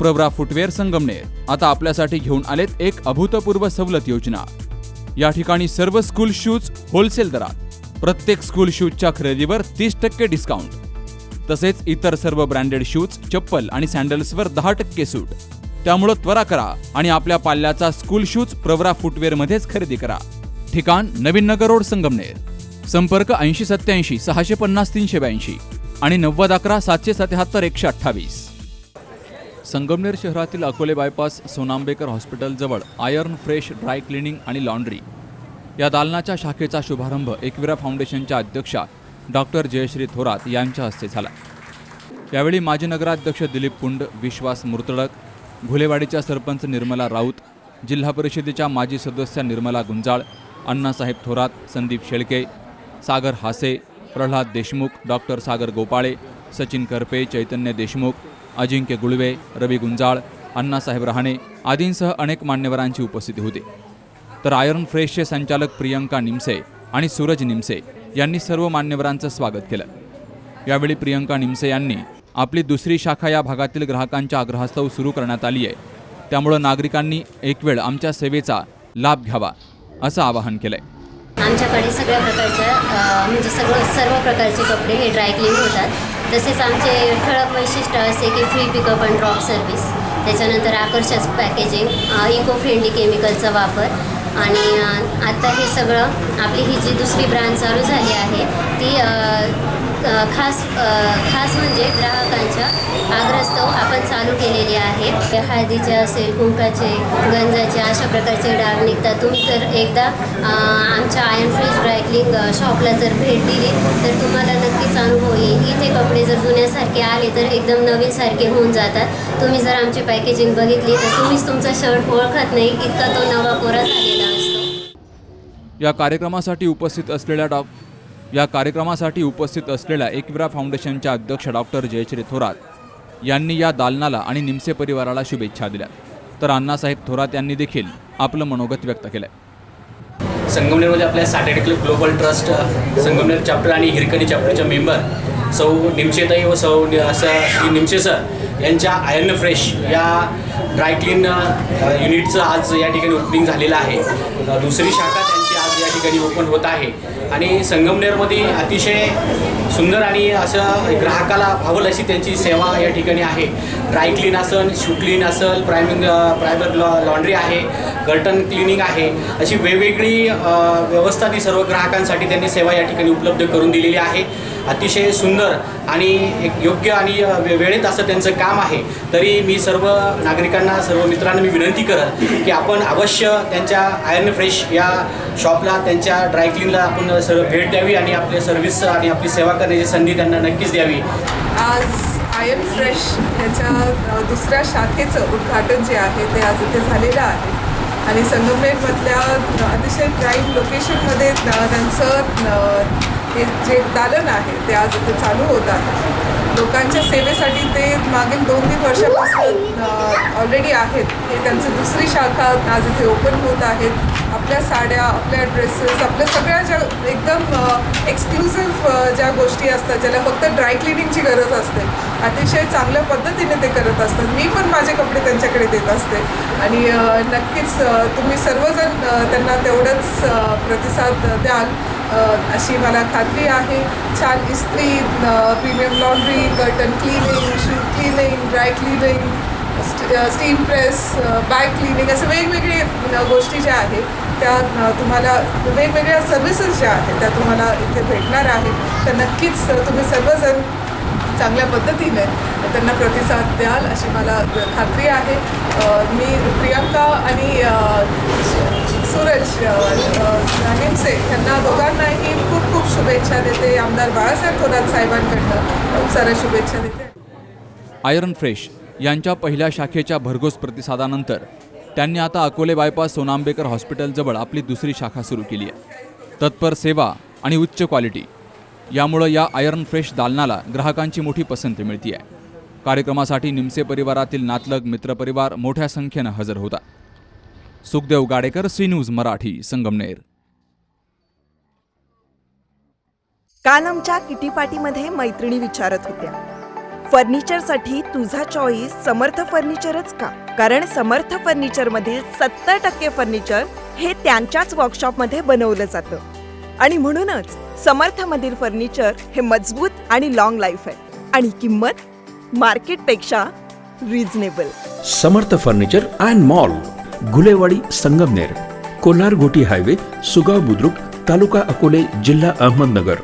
Pravara footwear Sangamner आता आपल्यासाठी घेऊन आलेत एक अभूतपूर्व सवलत योजना। या ठिकाणी सर्व स्कूल शूज होलसेल दरात, प्रत्येक स्कूल शूजच्या खरेदीवर 30% डिस्काउंट, तसेच इतर सर्व ब्रँडेड शूज, चप्पल आणि सॅन्डल्सवर 10% सूट। त्यामुळे त्वरा करा आणि आपल्या पाल्याचा स्कूल शूज प्रवरा फुटवेअर मध्येच खरेदी करा। ठिकाण नवीन नगर रोड संगमनेर। संपर्क 8087 650 382 आणि 9011 777 128। संगमनेर शहरातील अकोले बायपास सोनांबेकर हॉस्पिटल जवळ आयर्न फ्रेश ड्राय क्लिनिंग आणि लॉन्ड्री या दालनाच्या शाखेचा शुभारंभ एकविरा फाउंडेशनच्या अध्यक्षा डॉक्टर जयश्री थोरात यांच्या हस्ते झाला। यावेळी माजी नगराध्यक्ष दिलीप पुंड, विश्वास मुर्तडक, घुलेवाडीच्या सरपंच निर्मला राऊत, जिल्हा परिषदेच्या माजी सदस्य निर्मला गुंजाळ, अण्णासाहेब थोरात, संदीप शेळके, सागर हासे, प्रल्हाद देशमुख, डॉक्टर सागर गोपाळे, सचिन करपे, चैतन्य देशमुख, अजिंक्य गुळवे, रवी गुंजाळ, अण्णासाहेब रहाणे आदींसह अनेक मान्यवरांची उपस्थिती होती। तर आयर्न फ्रेशचे संचालक प्रियंका निमसे आणि सूरज निमसे यांनी सर्व मान्यवरांचं स्वागत केलं। यावेळी प्रियंका निमसे यांनी आपली दुसरी शाखा या भागातील ग्राहकांच्या आग्रहास्तव सुरू करण्यात आली आहे, त्यामुळे नागरिकांनी एक वेळ आमच्या सेवेचा लाभ घ्यावा असं आवाहन केलंय। आमच्याकडे सगळ्या प्रकारच्या म्हणजे सर्व प्रकारचे कपडे हे ड्राय क्लीन होतात। तसेच आमचे ठळक वैशिष्ट्य असे की free pickup and drop service, त्याच्यानंतर आकर्षक पॅकेजिंग, इको फ्रेंडली केमिकलचा वापर आणि आता हे सगळं आपली ही जी दुसरी ब्रँच चालू झाली आहे ती खास म्हणजे ग्राहकांच्या आग्रहास्तव आपण चालू केलेली आहे। हळदीचे असेल, कुंकाचे, गंजाचे अशा प्रकारचे डाग निघतात। तुम्ही जर एकदा आमच्या आयर्न फ्रेश ड्राय क्लीनिंग शॉपला जर भेट दिली तर तुम्हाला नक्कीच अनुभव येईल। इथे कपडे जर जुन्यासारखे आले तर एकदम नवीनसारखे होऊन जातात। तुम्ही जर आमची पॅकेजिंग बघितली तर तुम्हीच तुमचा शर्ट ओळखत नाही इतका तो नवा कोरा झालेला असतो। या कार्यक्रमासाठी उपस्थित असलेल्या एकविरा फाउंडेशनच्या अध्यक्ष डॉक्टर जयश्री थोरात यांनी या दालनाला आणि निमसे परिवाराला शुभेच्छा दिल्या। तर अण्णासाहेब थोरात यांनी देखील आपलं मनोगत व्यक्त केलं। संगमनेरमध्ये आपल्या Saturday club global trust Sangamner chapter आणि हिरकणी चॅप्टरच्या मेंबर सौ निमशेताई व सौ श्री निमशे सर यांच्या आयर्न फ्रेश या ड्राय क्लीन युनिटचं आज या ठिकाणी ओपनिंग झालेलं आहे। दुसरी शाखा त्यांची आज या ठिकाणी ओपन होत आहे आणि संगमनेरमध्ये अतिशय सुंदर आणि असं ग्राहकाला भावल अशी त्यांची सेवा या ठिकाणी आहे। ड्राय क्लीन असेल, शू क्लीन असेल, प्रायमर लॉन्ड्री आहे, कर्टन क्लिनिंग आहे, अशी वेगवेगळी व्यवस्था ती सर्व ग्राहकांसाठी त्यांनी सेवा या ठिकाणी उपलब्ध करून दिलेली आहे। अतिशय सुंदर आणि एक योग्य आणि वेळेत असं त्यांचं काम आहे। तरी मी सर्व नागरिकांना, सर्व मित्रांना मी विनंती करत की आपण अवश्य त्यांच्या आयर्न फ्रेश या शॉपला, त्यांच्या ड्राय क्लीनला आपण सर्व भेट द्यावी आणि आपले सर्व्हिस आणि आपली सेवा करण्याची संधी त्यांना नक्कीच द्यावी। आज आयर्न फ्रेश याच्या दुसऱ्या शाखेचं उद्घाटन जे आहे ते आज इथे झालेलं आहे आणि संगमनेरमधल्या अतिशय प्राईम लोकेशनमध्ये त्यांचं हे जे दालन आहे ते आज इथे चालू होत आहे। लोकांच्या सेवेसाठी ते मागील 2-3 वर्षापासून ऑलरेडी आहेत। हे त्यांचं दुसरी शाखा आज इथे ओपन होत आहेत। आपल्या साड्या, आपल्या ड्रेसेस, आपल्या सगळ्या ज्या एकदम एक्सक्लुसिव्ह ज्या गोष्टी असतात, ज्याला फक्त ड्राय क्लिनिंगची गरज असते, अतिशय चांगल्या पद्धतीने ते करत असतात। मी पण माझे कपडे त्यांच्याकडे देत असते आणि नक्कीच तुम्ही सर्वजण त्यांना तेवढंच प्रतिसाद द्याल अशी मला खात्री आहे। छान इस्त्री, premium laundry, curtain cleaning, shoe cleaning, dry cleaning, steam press, bag cleaning, असे वेगवेगळे गोष्टी ज्या आहेत त्या तुम्हाला, वेगवेगळ्या सर्व्हिसेस ज्या आहेत त्या तुम्हाला इथे भेटणार आहेत। तर नक्कीच तुम्ही सर्वजण चांगल्या पद्धतीने त्यांना प्रतिसाद द्याल अशी मला खात्री आहे। मी प्रियंका आणि सूरज निमसे यांना दोघांनाही खूप खूप शुभेच्छा देते। आमदार बाळासाहेब थोरात साहेबांकडनं खूप साऱ्या शुभेच्छा देते। आयर्न फ्रेश यांच्या पहिल्या शाखेच्या भरघोस प्रतिसादानंतर त्यांनी आता अकोले बायपास सोनांबेकर हॉस्पिटल जवळ आपली दुसरी शाखा सुरू केली आहे। तत्पर सेवा आणि उच्च क्वालिटी यामुळे या आयर्न फ्रेश दालनाला ग्राहकांची मोठी पसंती मिळते आहे। कार्यक्रमासाठी निमसे परिवारातील नातलग, मित्रपरिवार मोठ्या संख्येने हजर होता। Sukhdev Gadekar, C news Marathi, Sangamner. काल आमच्या किटी पार्टीमध्ये मैत्रिणी विचारत होत्या, फर्निचरसाठी तुझा चॉईस समर्थ फर्निचरच का? कारण समर्थ फर्निचरमधील 70% फर्निचर हे त्यांच्याच वर्कशॉपमध्ये बनवलं जातं आणि म्हणूनच समर्थमधील फर्निचर हे मजबूत आणि लॉंग लाईफ आहे आणि किंमत मार्केटपेक्षा reasonable. Samarth furniture and mall, Gulewadi, Sangamner, Kolhar Ghoti highway, Sugaon Budruk, taluka Akole, जिल्हा अहमदनगर.